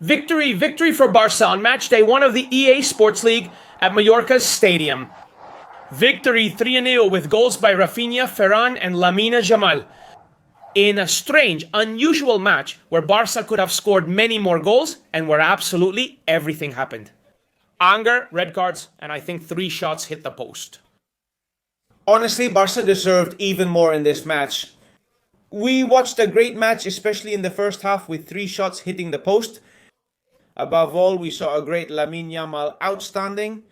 Victory for Barça on match day 1 of the EA Sports League at Mallorca's stadium. Victory 3-0 with goals by Rafinha, Ferran and Lamine Yamal. In a strange, unusual match where Barça could have scored many more goals and where absolutely everything happened. Anger, red cards, and I think 3 shots hit the post. Honestly, Barca deserved even more in this match. We watched a great match, especially in the first half with 3 shots hitting the post. Above all, we saw a great Lamine Yamal outstanding.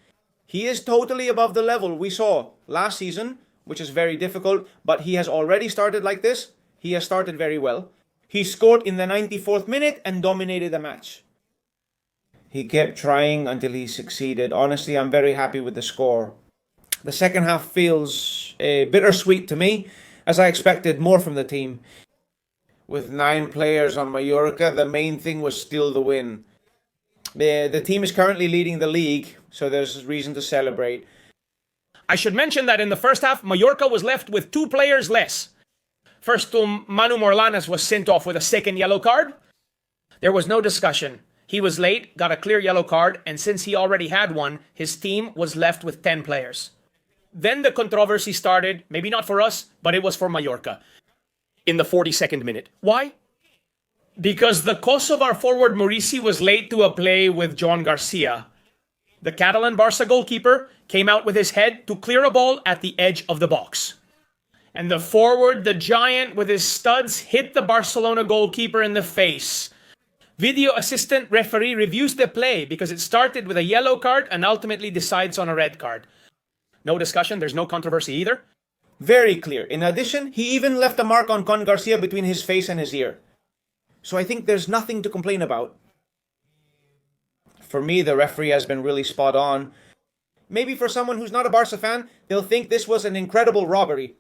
He is totally above the level we saw last season, which is very difficult, but he has already started like this. He has started very well. He scored in the 94th minute and dominated the match. He kept trying until he succeeded. Honestly, I'm very happy with the score. The second half feels bittersweet to me, as I expected more from the team. With 9 players on Mallorca, the main thing was still the win. The team is currently leading the league, so there's reason to celebrate. I should mention that in the first half, Mallorca was left with 2 players less. First, Manu Morlanes was sent off with a second yellow card. There was no discussion. He was late, got a clear yellow card, and since he already had one, his team was left with 10 players. Then the controversy started, maybe not for us, but it was for Mallorca, in the 42nd minute. Why? Because the Kosovar forward Maurici was late to a play with Joan Garcia. The Catalan Barça goalkeeper came out with his head to clear a ball at the edge of the box. And the forward, the giant with his studs, hit the Barcelona goalkeeper in the face. Video assistant referee reviews the play because it started with a yellow card and ultimately decides on a red card. No discussion, there's no controversy either. Very clear. In addition, he even left a mark on Con Garcia between his face and his ear. So I think there's nothing to complain about. For me, the referee has been really spot on. Maybe for someone who's not a Barca fan, they'll think this was an incredible robbery.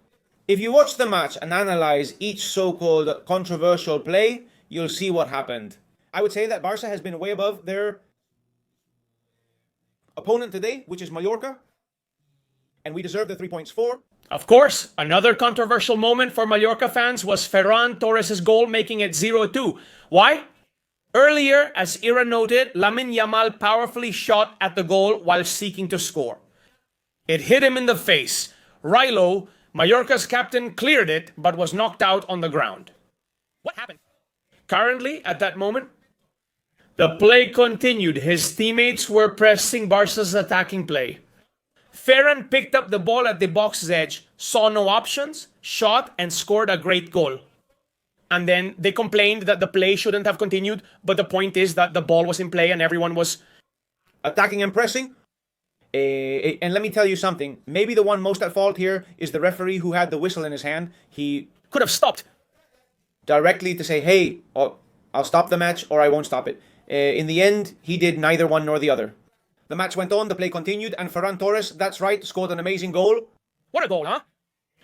If you watch the match and analyze each so-called controversial play, you'll see what happened. I would say that Barca has been way above their opponent today, which is Mallorca. And we deserve the 3 points for. Of course, another controversial moment for Mallorca fans was Ferran Torres' goal, making it 0-2. Why? Earlier, as Ira noted, Lamine Yamal powerfully shot at the goal while seeking to score. It hit him in the face. Rilo, Mallorca's captain, cleared it, but was knocked out on the ground. What happened? Currently, at that moment, the play continued. His teammates were pressing Barca's attacking play. Ferran picked up the ball at the box's edge, saw no options, shot, and scored a great goal. And then they complained that the play shouldn't have continued, but the point is that the ball was in play and everyone was attacking and pressing. And let me tell you something. Maybe the one most at fault here is the referee who had the whistle in his hand. He could have stopped directly to say, hey, I'll stop the match or I won't stop it. In the end, he did neither one nor the other. The match went on, the play continued, and Ferran Torres, that's right, scored an amazing goal. What a goal, huh?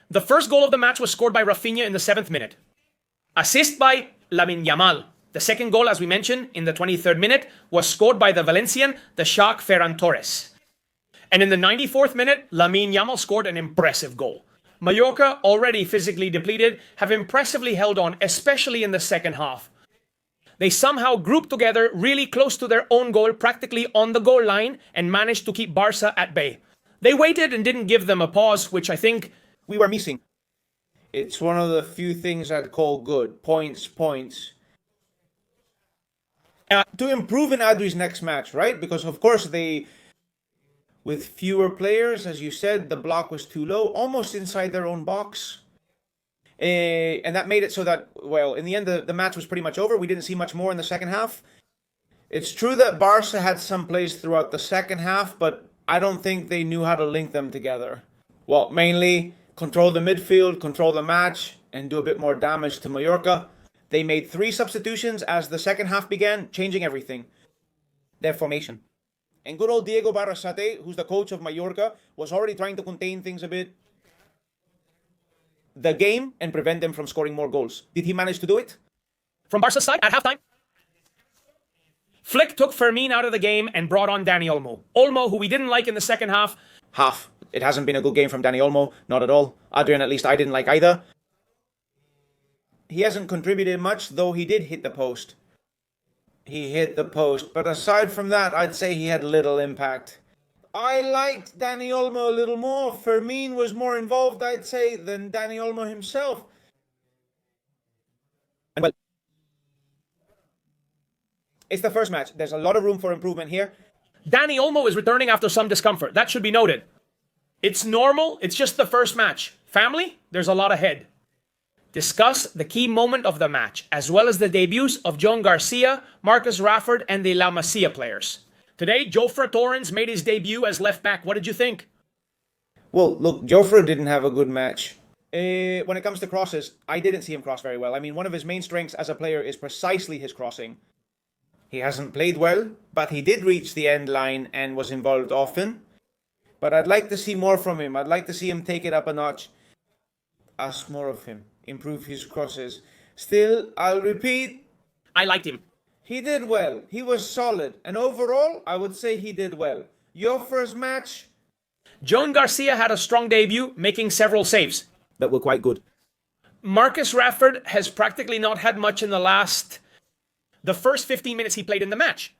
The first goal of the match was scored by Rafinha in the 7th minute. Assist by Lamine Yamal. The second goal, as we mentioned, in the 23rd minute, was scored by the Valencian, the Shark Ferran Torres. And in the 94th minute, Lamine Yamal scored an impressive goal. Mallorca, already physically depleted, have impressively held on, especially in the second half. They somehow grouped together really close to their own goal, practically on the goal line, and managed to keep Barca at bay. They waited and didn't give them a pause, which I think we were missing. It's one of the few things I'd call good. Points. To improve in Adri's next match, right? Because of course with fewer players, as you said, the block was too low, almost inside their own box. And that made it so that, well, in the end, the match was pretty much over. We didn't see much more in the second half. It's true that Barca had some plays throughout the second half, but I don't think they knew how to link them together. Well, mainly control the midfield, control the match, and do a bit more damage to Mallorca. They made 3 substitutions as the second half began, changing everything. Their formation. And good old Diego Barrasate, who's the coach of Mallorca, was already trying to contain things a bit. The game and prevent them from scoring more goals. Did he manage to do it? From Barca's side, at halftime, Flick took Fermin out of the game and brought on Dani Olmo. Olmo, who we didn't like in the second half. It hasn't been a good game from Dani Olmo, not at all. Adrian, at least I didn't like either. He hasn't contributed much, though he did hit the post. he hit the post. But aside from that, I'd say he had little impact. I liked Dani Olmo a little more. Fermin was more involved, I'd say, than Dani Olmo himself. And well, it's the first match. There's a lot of room for improvement here. Dani Olmo is returning after some discomfort. That should be noted. It's normal. It's just the first match. Family, there's a lot ahead. Discuss the key moment of the match, as well as the debuts of John Garcia, Marcus Rashford, and the La Masia players. Today, Jofre Torres made his debut as left back. What did you think? Well, look, Jofre didn't have a good match. When it comes to crosses, I didn't see him cross very well. I mean, one of his main strengths as a player is precisely his crossing. He hasn't played well, but he did reach the end line and was involved often. But I'd like to see more from him. I'd like to see him take it up a notch. Ask more of him. Improve his crosses. Still, I'll repeat. I liked him. He did well. He was solid. And overall, I would say he did well. Your first match? John Garcia had a strong debut, making several saves That were quite good. Marcus Rashford has practically not had much in the first 15 minutes he played in the match.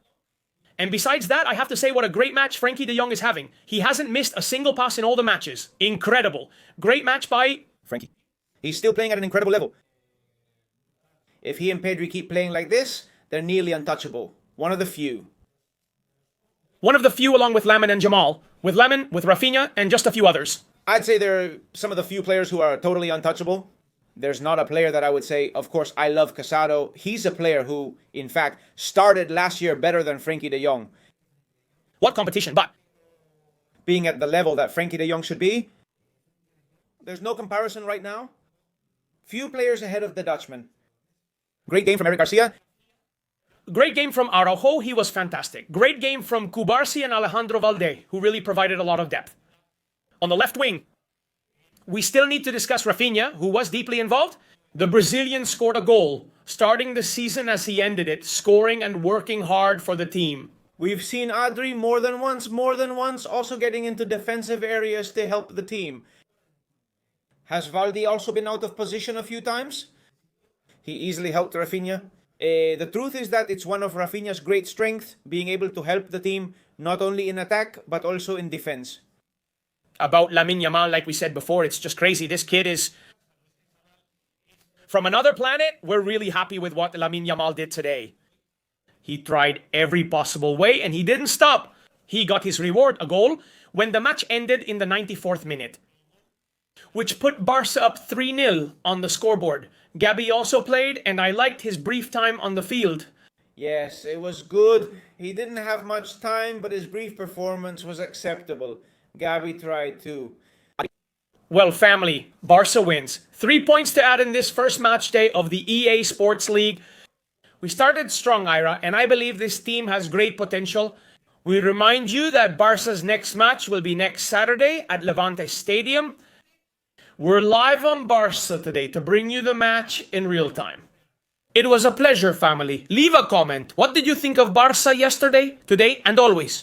And besides that, I have to say what a great match Frenkie de Jong is having. He hasn't missed a single pass in all the matches. Incredible. Great match by Frenkie. He's still playing at an incredible level. If he and Pedri keep playing like this, they're nearly untouchable. One of the few. One of the few along with Lamine and Jamal. With Lamine, with Rafinha, and just a few others. I'd say they're some of the few players who are totally untouchable. There's not a player that I would say, of course, I love Casado. He's a player who, in fact, started last year better than Frenkie de Jong. What competition, but being at the level that Frenkie de Jong should be, there's no comparison right now. Few players ahead of the Dutchman. Great game from Eric Garcia. Great game from Araujo, he was fantastic. Great game from Cubarsi and Alejandro Valde, who really provided a lot of depth. On the left wing, we still need to discuss Rafinha, who was deeply involved. The Brazilian scored a goal, starting the season as he ended it, scoring and working hard for the team. We've seen Adri more than once, also getting into defensive areas to help the team. Has Valde also been out of position a few times? He easily helped Rafinha. The truth is that it's one of Rafinha's great strengths, being able to help the team, not only in attack, but also in defense. About Lamine Yamal, like we said before, it's just crazy. This kid is from another planet. We're really happy with what Lamine Yamal did today. He tried every possible way, and he didn't stop. He got his reward, a goal, when the match ended in the 94th minute, which put Barça up 3-0 on the scoreboard. Gabi also played, and I liked his brief time on the field. Yes, it was good. He didn't have much time, but his brief performance was acceptable. Gabi tried too. Well, family, Barça wins. 3 points to add in this first match day of the EA Sports League. We started strong, Ira, and I believe this team has great potential. We remind you that Barça's next match will be next Saturday at Levante Stadium. We're live on Barça today to bring you the match in real time. It was a pleasure, family. Leave a comment. What did you think of Barça yesterday, today, and always?